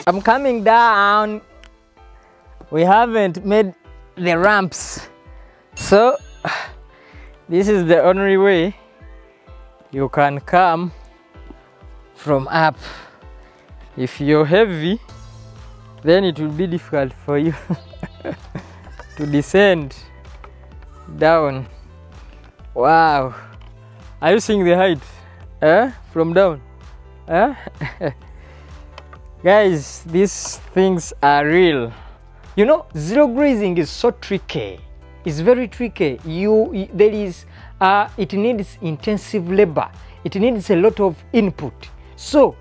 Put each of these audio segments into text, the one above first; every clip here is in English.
I'm coming down. We haven't made the ramps, so this is the only way you can come from up. If you're heavy, then it will be difficult for you to descend down. Wow, are you seeing the height from down? Guys, these things are real. You know, zero grazing is so tricky. It's very tricky. It needs intensive labor. It needs a lot of input. So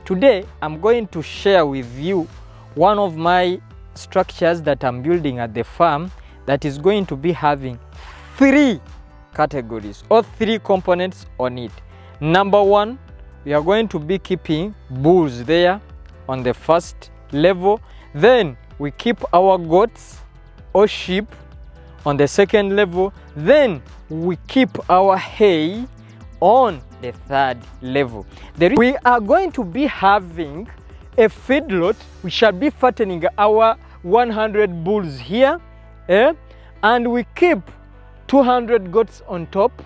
today I'm going to share with you one of my structures that I'm building at the farm that is going to be having 3 categories or 3 components on it. Number 1, we are going to be keeping bulls there on the first level. Then we keep our goats or sheep on the second level. Then we keep our hay on the third level. We are going to be having a feedlot. We shall be fattening our 100 bulls here, and we keep 200 goats on top.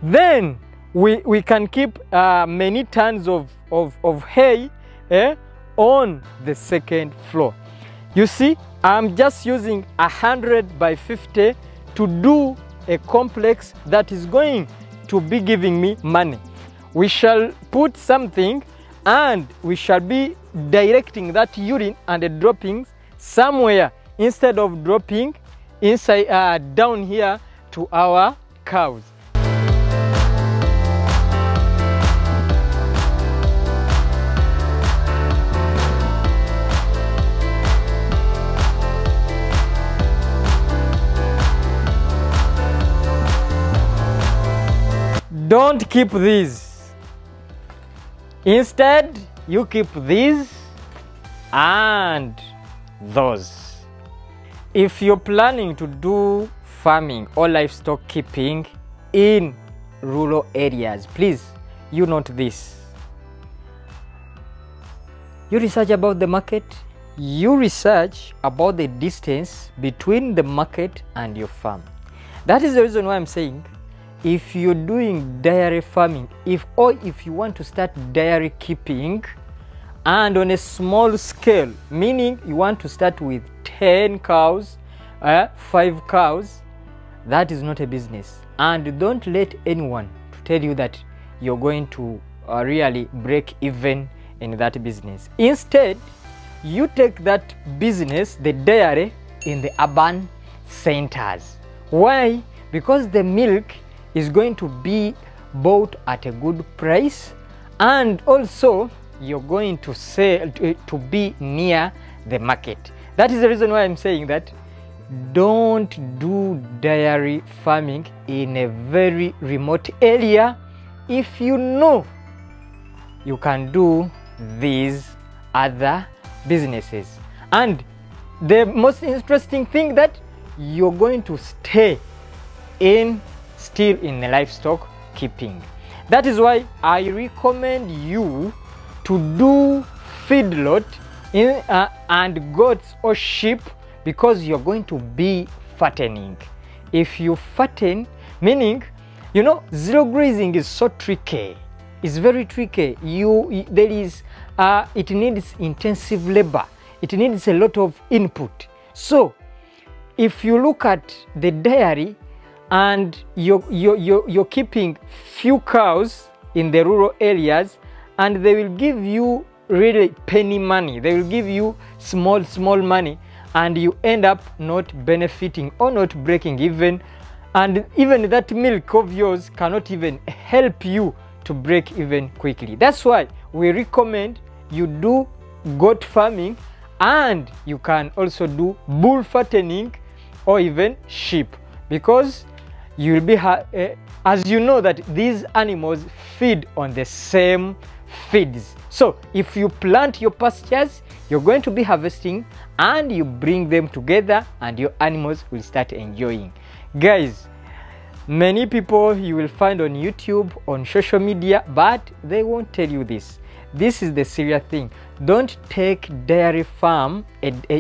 Then we can keep many tons of hay on the second floor. You see, I'm just using 100 by 50 to do a complex that is going to be giving me money. We shall put something and we shall be directing that urine and the droppings somewhere instead of dropping inside down here to our cows. Don't keep these. Instead, you keep these and those. If you're planning to do farming or livestock keeping in rural areas, please, you note this. You research about the market. You research about the distance between the market and your farm. That is the reason why I'm saying, if you're doing dairy farming, if you want to start dairy keeping and on a small scale, meaning you want to start with 10 cows, 5 cows, that is not a business. And don't let anyone to tell you that you're going to really break even in that business. Instead, you take that business, the dairy, in the urban centers. Why? Because the milk is going to be bought at a good price, and also you're going to sell to be near the market. That is the reason why I'm saying that don't do dairy farming in a very remote area if you know you can do these other businesses. And the most interesting thing that you're going to stay still in the livestock keeping. That is why I recommend you to do feedlot and goats or sheep, because you're going to be fattening. If you fatten, meaning, you know, zero grazing is so tricky. It's very tricky. It needs intensive labor. It needs a lot of input. So if you look at the dairy and you're keeping few cows in the rural areas, and they will give you really penny money, they will give you small money, and you end up not benefiting or not breaking even, and even that milk of yours cannot even help you to break even quickly. That's why we recommend you do goat farming, and you can also do bull fattening or even sheep, because you will be as you know that these animals feed on the same feeds. So if you plant your pastures, you're going to be harvesting, and you bring them together and your animals will start enjoying. Guys, Many people you will find on YouTube, on social media, but they won't tell you this. This is the serious thing. Don't take dairy farm,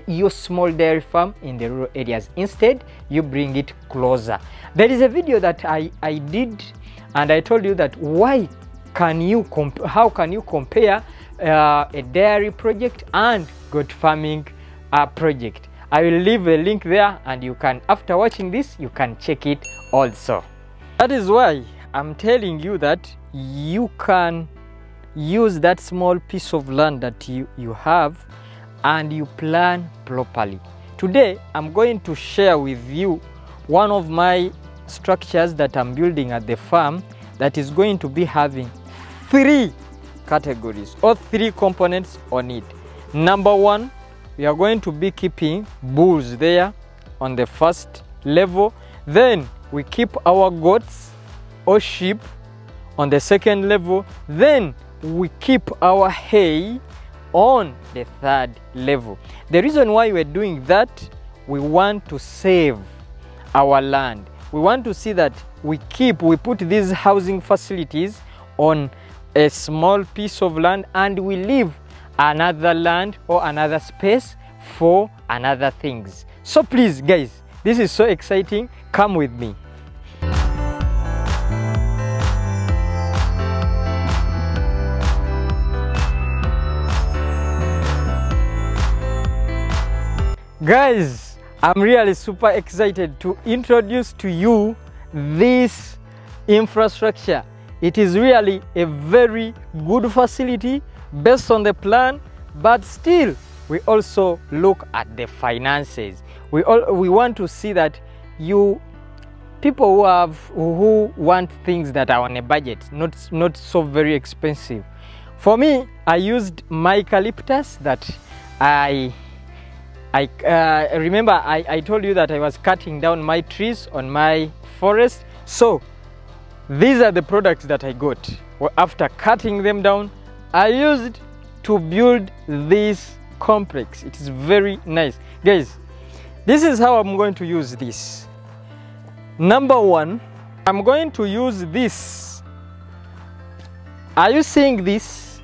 your small dairy farm in the rural areas. Instead, you bring it closer. There is a video that I did, and I told you that how can you compare a dairy project and goat farming project. I will leave a link there, and you can, after watching this, you can check it also. That is why I'm telling you that you can use that small piece of land that you have and you plan properly. Today I'm going to share with you one of my structures that I'm building at the farm that is going to be having 3 categories or 3 components on it. Number 1, we are going to be keeping bulls there on the first level. Then we keep our goats or sheep on the second level. Then we keep our hay on the third level. The reason why we're doing that, we want to save our land. We want to see that we put these housing facilities on a small piece of land, and we leave another land or another space for another things. So please guys, this is so exciting. Come with me. Guys, I'm really super excited to introduce to you this infrastructure. It is really a very good facility based on the plan, but still we also look at the finances. We want to see that people who want things that are on a budget, not so very expensive. For me, I used my eucalyptus that remember I told you that I was cutting down my trees on my forest. So these are the products that I got. Well, after cutting them down, I used to build this complex. It is very nice. Guys, this is how I'm going to use this. Number 1, I'm going to use this. Are you seeing this?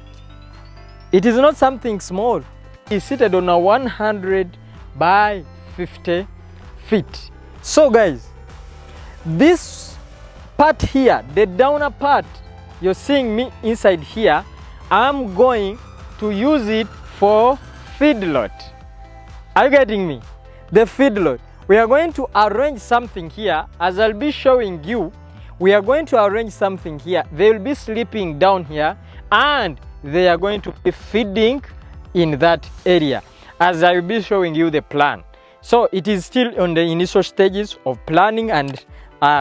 It is not something small. It's seated on a 100 by 50 feet. So guys, this part here, the downer part, you're seeing me inside here, I'm going to use it for feedlot. Are you getting me? The feedlot. We are going to arrange something here, as I'll be showing you. We are going to arrange something here. They will be sleeping down here, and they are going to be feeding in that area, as I will be showing you the plan. So it is still on the initial stages of planning and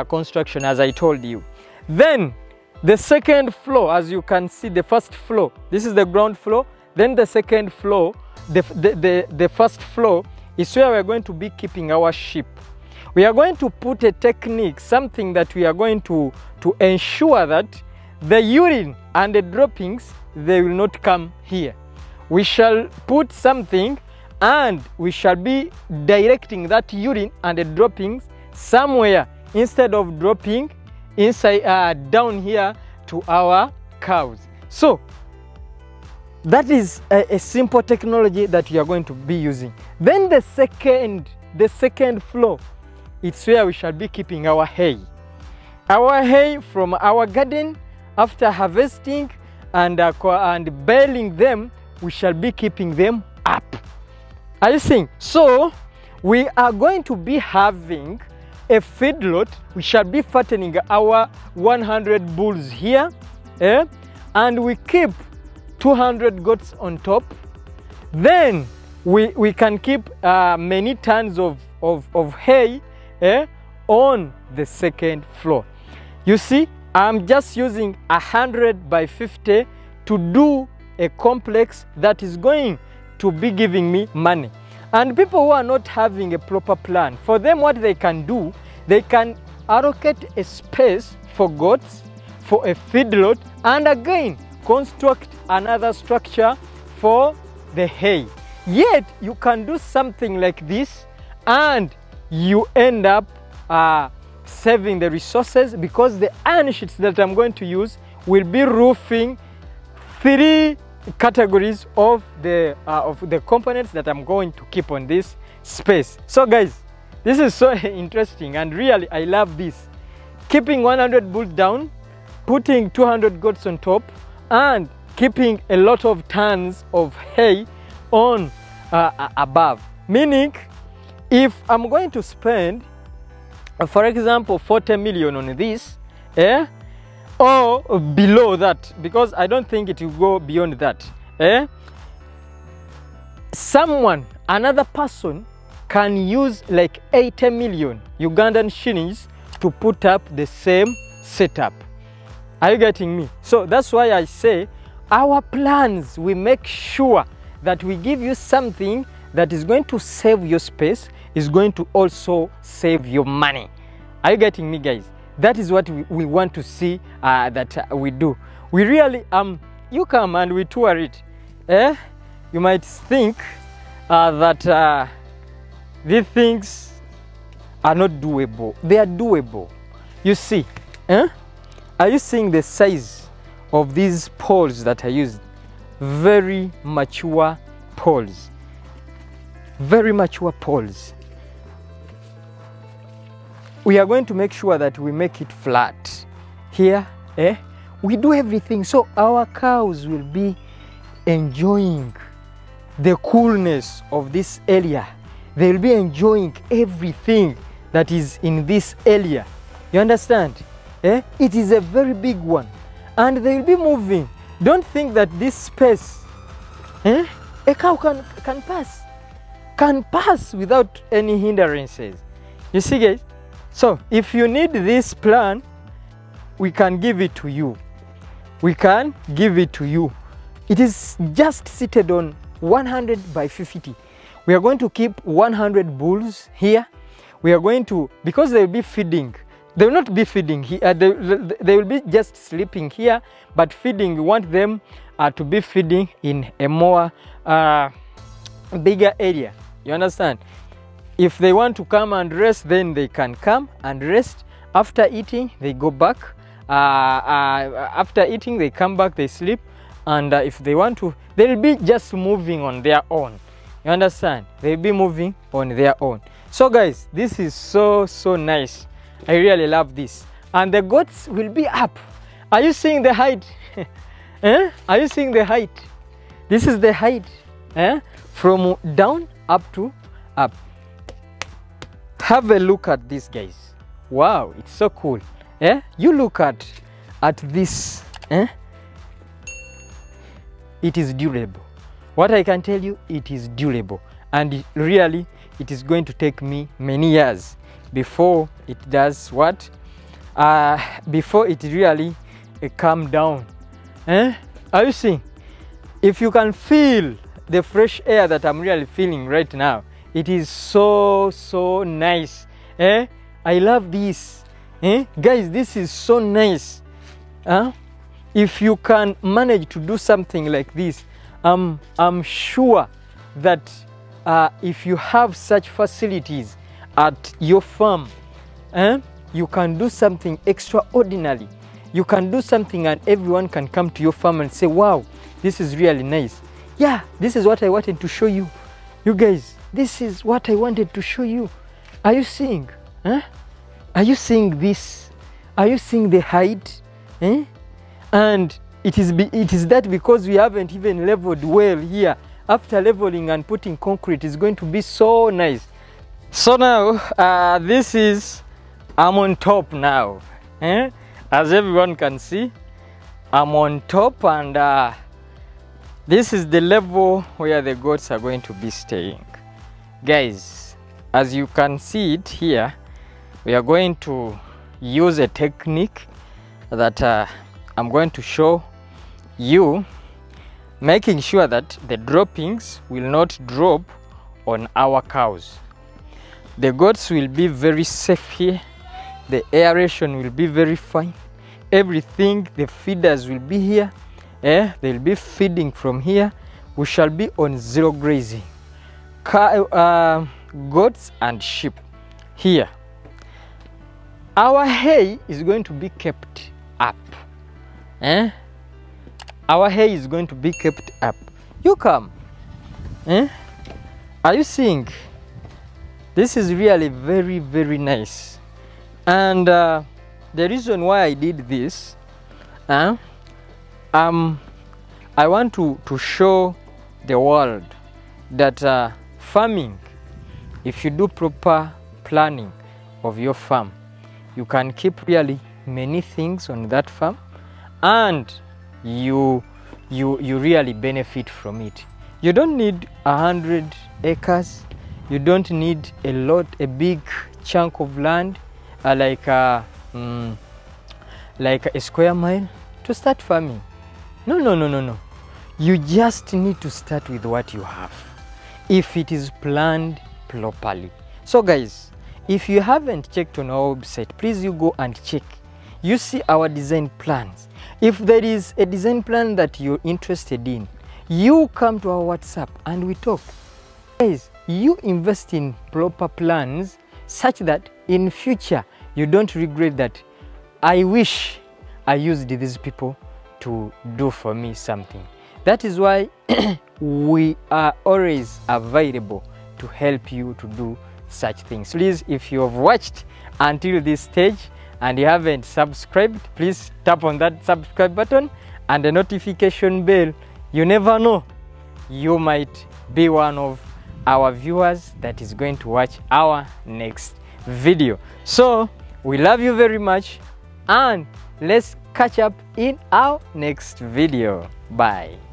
construction, as I told you. Then the second floor, as you can see, the first floor, this is the ground floor. Then the second floor, the first floor is where we are going to be keeping our sheep. We are going to put a technique, something that we are going to ensure that the urine and the droppings, they will not come here. We shall put something, and we shall be directing that urine and the droppings somewhere, instead of dropping inside down here to our cows. So that is a simple technology that we are going to be using. Then the second floor, it's where we shall be keeping our hay. Our hay from our garden, after harvesting and baling them, we shall be keeping them up. Are you seeing? So we are going to be having a feedlot. We shall be fattening our 100 bulls here, and we keep 200 goats on top. Then we can keep many tons of hay on the second floor. You see, I'm just using 100 by 50 to do a complex that is going to be giving me money. And people who are not having a proper plan, for them what they can do, they can allocate a space for goats, for a feedlot, and again construct another structure for the hay. Yet you can do something like this, and you end up saving the resources, because the iron sheets that I'm going to use will be roofing 3 categories of the components that I'm going to keep on this space. So guys, this is so interesting, and really I love this. Keeping 100 bulls down, putting 200 goats on top, and keeping a lot of tons of hay on above. Meaning, if I'm going to spend, for example, 40 million on this, or below that, because I don't think it will go beyond that, another person can use like 80 million Ugandan shillings to put up the same setup. Are you getting me? So that's why I say our plans, we make sure that we give you something that is going to save your space, is going to also save your money. Are you getting me, guys? That is what we want to see that we do. We really, you come and we tour it. You might think that these things are not doable. They are doable. You see, are you seeing the size of these poles that I used? Very mature poles. Very mature poles. We are going to make sure that we make it flat. Here, we do everything so our cows will be enjoying the coolness of this area. They will be enjoying everything that is in this area. You understand? It is a very big one, and they will be moving. Don't think that this space, a cow can pass without any hindrances. You see, guys? So if you need this plan, we can give it to you. We can give it to you. It is just seated on 100 by 50. We are going to keep 100 bulls here. We are going to, because they will be feeding. They will not be feeding here. They will be just sleeping here, but feeding, we want them to be feeding in a more bigger area. You understand? If they want to come and rest, then they can come and rest. After eating, they go back. After eating, they come back, they sleep. And if they want to, they'll be just moving on their own. You understand? They'll be moving on their own. So guys, this is so nice. I really love this. And the goats will be up. Are you seeing the height? Are you seeing the height? This is the height. From down up to up. Have a look at this, guys. Wow, it's so cool. You look at this. It is durable. What I can tell you, it is durable, and really it is going to take me many years before it does what? Before it really calm down. Are you seeing? If you can feel the fresh air that I'm really feeling right now, it is so nice. I love this. Guys, this is so nice. If you can manage to do something like this, I'm sure that if you have such facilities at your farm, you can do something extraordinary. You can do something and everyone can come to your farm and say, wow, this is really nice. Yeah, this is what I wanted to show you. You guys, this is what I wanted to show you. Are you seeing? Are you seeing this? Are you seeing the height? And it is that because we haven't even leveled well here. After leveling and putting concrete, it's going to be so nice. So now, this is, I'm on top now. As everyone can see, I'm on top, and this is the level where the goats are going to be staying. Guys, as you can see it here, we are going to use a technique that I'm going to show you, making sure that the droppings will not drop on our cows. The goats will be very safe here. The aeration will be very fine. Everything, the feeders will be here. They'll be feeding from here. We shall be on zero grazing. Goats and sheep here. our hay is going to be kept up. Our hay is going to be kept up. You come. Are you seeing? This is really very, very nice. And the reason why I did this, I want to show the world that farming, if you do proper planning of your farm, you can keep really many things on that farm, and you really benefit from it. You don't need 100 acres. You don't need a big chunk of land, like a square mile to start farming. No. You just need to start with what you have, if it is planned properly. So guys, if you haven't checked on our website, please you go and check. You see our design plans. If there is a design plan that you're interested in, you come to our WhatsApp and we talk. Guys, you invest in proper plans such that in future you don't regret that I wish I used these people to do for me something. That is why we are always available to help you to do such things. Please, if you have watched until this stage and you haven't subscribed, please tap on that subscribe button and the notification bell. You never know, you might be one of our viewers that is going to watch our next video. So we love you very much, and let's catch up in our next video. Bye.